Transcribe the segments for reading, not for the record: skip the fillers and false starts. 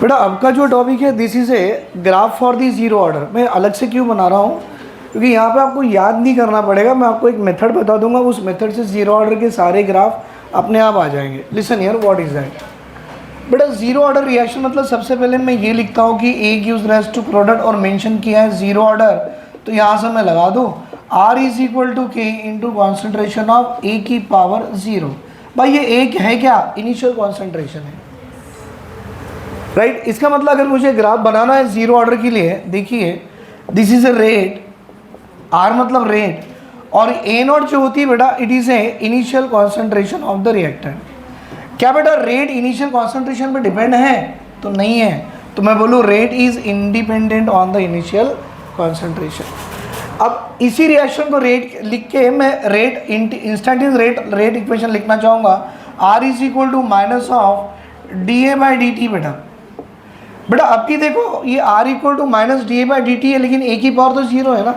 बेटा अब का जो टॉपिक है this is a graph for the zero order. मैं अलग से क्यों बना रहा हूँ, क्योंकि यहाँ पे आपको याद नहीं करना पड़ेगा। मैं आपको एक मेथड बता दूंगा, उस मेथड से जीरो ऑर्डर के सारे ग्राफ अपने आप आ जाएंगे। Listen here, what is that. बेटा जीरो ऑर्डर रिएक्शन मतलब सबसे पहले मैं ये लिखता हूँ कि A gives rise to product और मेंशन किया है जीरो ऑर्डर, तो यहाँ से मैं लगा दूँ R इज इक्वल टू के इंटू कॉन्सेंट्रेशन ऑफ ए की पावर जीरो। भाई ये एक है क्या, इनिशियल कॉन्सेंट्रेशन है, राइट। इसका मतलब अगर मुझे ग्राफ बनाना है जीरो ऑर्डर के लिए, देखिए this is a rate, R मतलब रेट, और ए नॉट जो होती है बेटा it is a initial concentration of the reactant. क्या बेटा रेट इनिशियल कॉन्सेंट्रेशन पे डिपेंड है? तो नहीं है, तो मैं बोलूँ rate is independent on the initial concentration. अब इसी रिएक्शन को रेट लिख के मैं रेट इंस्टेंटेनियस रेट इक्वेशन लिखना चाहूँगा, R is equal to minus of D A by D T. बेटा अब की देखो ये r equal to minus D A by D T है, लेकिन a की पावर तो जीरो है ना।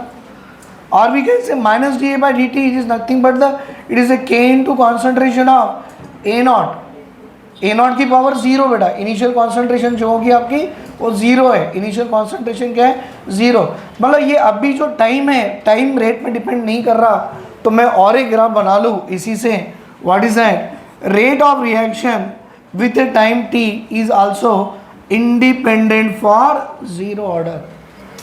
और भी कैसे minus D A by D T it is nothing but the it is A K into concentration of A naught की पावर जीरो। बेटा इनिशियल कॉन्सेंट्रेशन जो होगी आपकी वो जीरो है, इनिशियल कॉन्सेंट्रेशन क्या है, जीरो। मतलब ये अब भी जो टाइम है, टाइम रेट में डिपेंड नहीं कर रहा, तो मैं और एक ग्राफ बना लूँ इसी से। What is that, rate of reaction with A time t is also independent for zero order.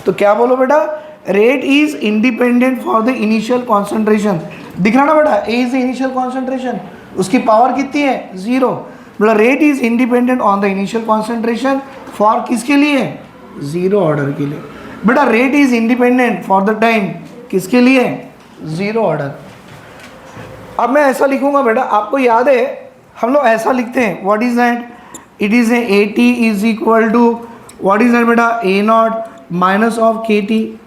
तो क्या बोलो बेटा, rate is independent for the initial concentration. दिख रहा ना बेटा, ए इज द इनिशियल कॉन्सेंट्रेशन, उसकी पावर कितनी है, जीरो। मतलब rate is independent on the initial concentration for किसके लिए, जीरो ऑर्डर के लिए। बेटा rate is independent for the time किसके लिए, जीरो ऑर्डर। अब मैं ऐसा लिखूंगा बेटा, आपको याद है हम लोग ऐसा लिखते हैं, what is that, it is A T is equal to what is that बेटा, A not minus of K T.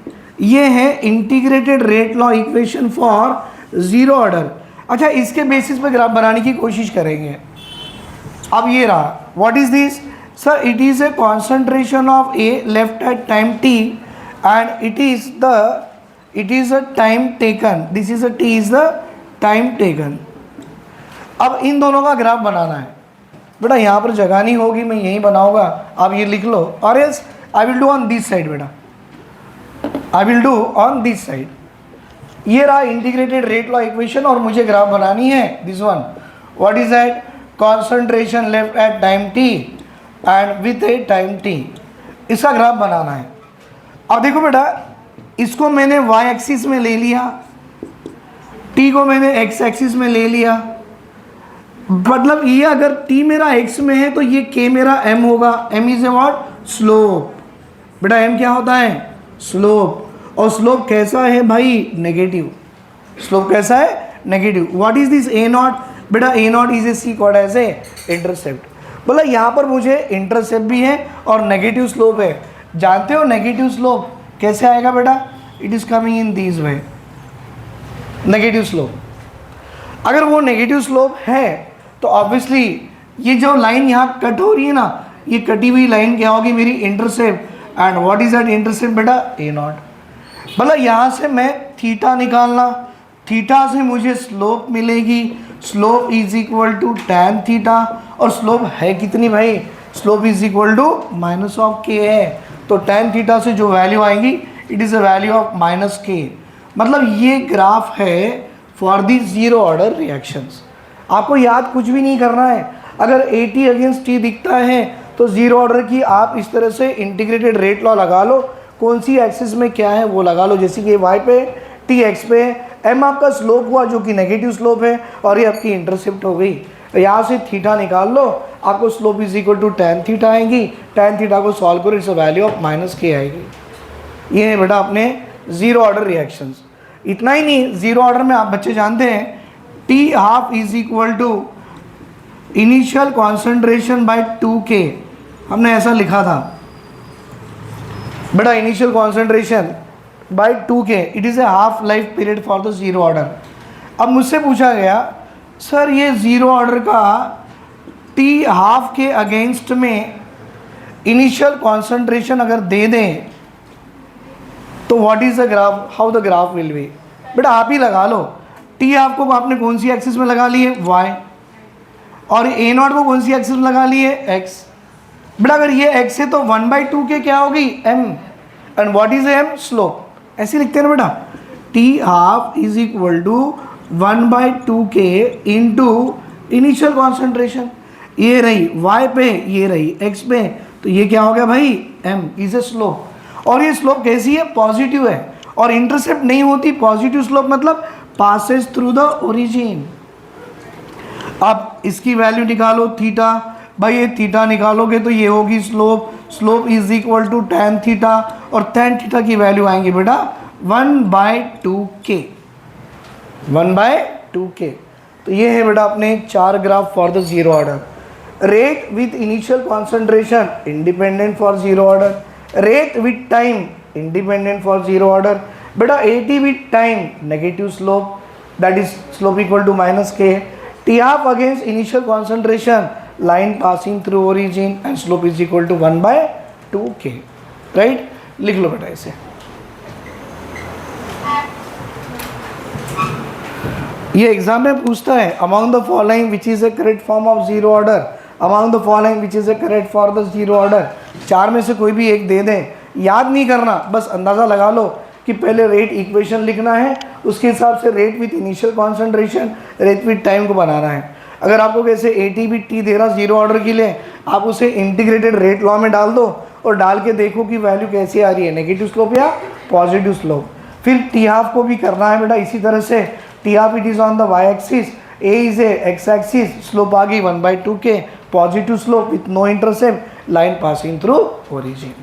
ये है integrated rate law equation for zero order. अच्छा इसके बेसिस पे ग्राफ बनाने की कोशिश करेंगे। अब ये रहा, what is this sir, it is a concentration of A left at time T and it is a time taken, this is a T is the time taken. अब इन दोनों का ग्राफ बनाना है बेटा, यहाँ पर जगह नहीं होगी, मैं यहीं बनाऊंगा, आप ये लिख लो। और else I will do on this side बेटा, I will do on this side. ये रहा इंटीग्रेटेड रेट लॉ इक्वेशन और मुझे ग्राफ बनानी है this one. What is that, concentration left at time T and with A time T, इसका graph बनाना है। अब देखो बेटा, इसको मैंने वाई एक्सिस में ले लिया, टी को मैंने एक्स एक्सिस में ले लिया। मतलब ये अगर t मेरा x में है तो ये k मेरा m होगा। m is a what, slope. बेटा m क्या होता है, स्लोप। और स्लोप कैसा है भाई, नेगेटिव। स्लोप कैसा है, negative. What is this a not, बेटा a not is a see called as a intercept. बोला यहाँ पर मुझे इंटरसेप्ट भी है और नेगेटिव स्लोप है। जानते हो नेगेटिव स्लोप कैसे आएगा बेटा, it is coming in this way, negative slope. अगर वो नेगेटिव स्लोप है तो ऑब्वियसली ये जो लाइन यहाँ कट हो रही है ना, ये कटी हुई लाइन क्या होगी, मेरी intercept. And what is that intercept बेटा, ए नॉट। मतलब यहाँ से मैं थीटा निकालना, थीटा से मुझे स्लोप मिलेगी, slope is equal to tan theta. और स्लोप है कितनी भाई, slope is equal to minus of K है, तो टैन थीटा से जो वैल्यू आएगी it is a value of minus K. मतलब ये ग्राफ है for the zero order reactions. आपको याद कुछ भी नहीं करना है। अगर ए टी अगेंस्ट टी दिखता है तो जीरो ऑर्डर की आप इस तरह से इंटीग्रेटेड रेट लॉ लगा लो, कौन सी एक्सिस में क्या है वो लगा लो। जैसे कि वाई पे, टी एक्स पे, एम आपका स्लोप हुआ जो कि नेगेटिव स्लोप है, और ये आपकी इंटरसेप्ट हो गई। यहाँ से थीटा निकाल लो, आपको slope is equal to tan theta आएगी। टैन थीटा को सॉल्व करो, it's a value of minus K आएगी। ये है बेटा अपने जीरो ऑर्डर रिएक्शंस। इतना ही नहीं, जीरो ऑर्डर में आप बच्चे जानते हैं T half is equal to initial concentration by 2k। हमने ऐसा लिखा था बेटा, initial concentration by 2k, it is a half life period for the zero order. अब मुझसे पूछा गया सर ये जीरो ऑर्डर का टी हाफ के अगेंस्ट में इनिशियल कॉन्सेंट्रेशन अगर दे दें तो what is the graph, how the graph will be. बेटा आप ही लगा लो, टी आपको आपने कौन सी एक्सिस में लगा ली है, y, और ए नॉट को कौन सी एक्सिस में लगा ली है, x। बेटा अगर ये x है तो 1/2k क्या होगी m, and what is m, slope. ऐसे लिखते हैं ना बेटा, t half is equal to 1/2k into initial concentration. ये रही y पे, ये रही x पे, तो ये क्या हो गया भाई m इज ए स्लोप। और ये स्लोप कैसी है, पॉजिटिव है, और इंटरसेप्ट नहीं होती। पॉजिटिव स्लोप मतलब पासेस थ्रू द ओरिजिन। अब इसकी वैल्यू निकालो थीटा, भाई ये थीटा निकालोगे तो ये होगी slope, slope is equal to tan theta, और tan थीटा की वैल्यू आएंगी बेटा 1/2k, 1/2k। तो ये है बेटा अपने 4 graph for the zero order. Rate with initial concentration independent for zero order, rate with time independent for zero order. बेटा AT with time negative slope, that is slope equal to -k, T half against initial concentration, line passing through origin, and slope is equal to 1/2k, right? लिख लो बेटा इसे। ये exam में पूछता है among the following which is a correct form of zero order, among the following which is a correct for the zero order। 4 में से कोई भी एक दे दें, याद नहीं करना, बस अंदाज़ा लगा लो कि पहले रेट इक्वेशन लिखना है, उसके हिसाब से rate with initial concentration, rate with time को बनाना है। अगर आपको कैसे AT विथ T दे रहा जीरो ऑर्डर के लिए, आप उसे इंटीग्रेटेड रेट लॉ में डाल दो और डाल के देखो कि वैल्यू कैसी आ रही है, नेगेटिव स्लोप या पॉजिटिव स्लोप। फिर T हाफ को भी करना है बेटा इसी तरह से, T half it is on the y axis, A is a x axis, slope आ गई 1/2k, positive slope with no intercept, line passing through origin.